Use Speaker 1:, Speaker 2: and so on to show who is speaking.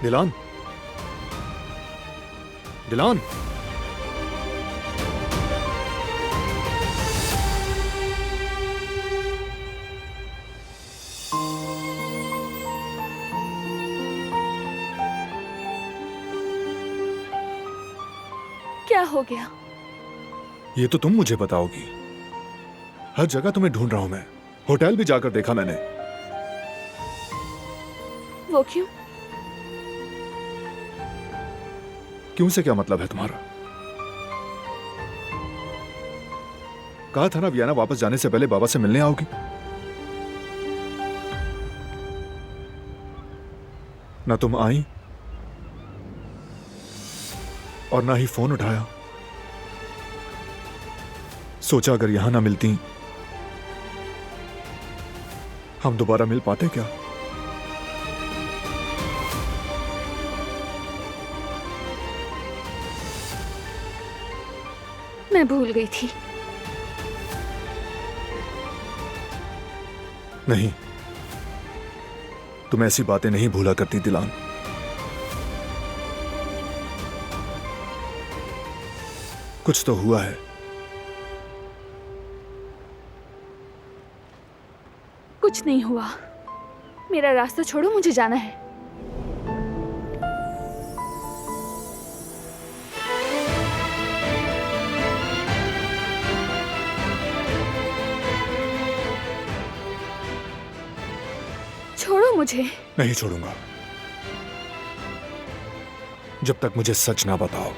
Speaker 1: Dylan, Dylan,
Speaker 2: क्या हो गया?
Speaker 1: ये तो तुम मुझे बताओगी। हर जगह तुम्हें ढूंढ रहा हूं मैं, होटल भी जाकर देखा मैंने।
Speaker 2: वो क्यों?
Speaker 1: क्यों से क्या मतलब है तुम्हारा? कहा था ना वियना वापस जाने से पहले बाबा से मिलने आओगी। ना तुम आई और ना ही फोन उठाया। सोचा अगर यहां ना मिलती हम दोबारा मिल पाते क्या?
Speaker 2: मैं भूल गई थी।
Speaker 1: नहीं, तुम ऐसी बातें नहीं भूला करती दिलान। कुछ तो हुआ है।
Speaker 2: कुछ नहीं हुआ। मेरा रास्ता छोड़ो, मुझे जाना है। छोड़ो मुझे।
Speaker 1: नहीं छोड़ूंगा जब तक मुझे सच ना बताओ।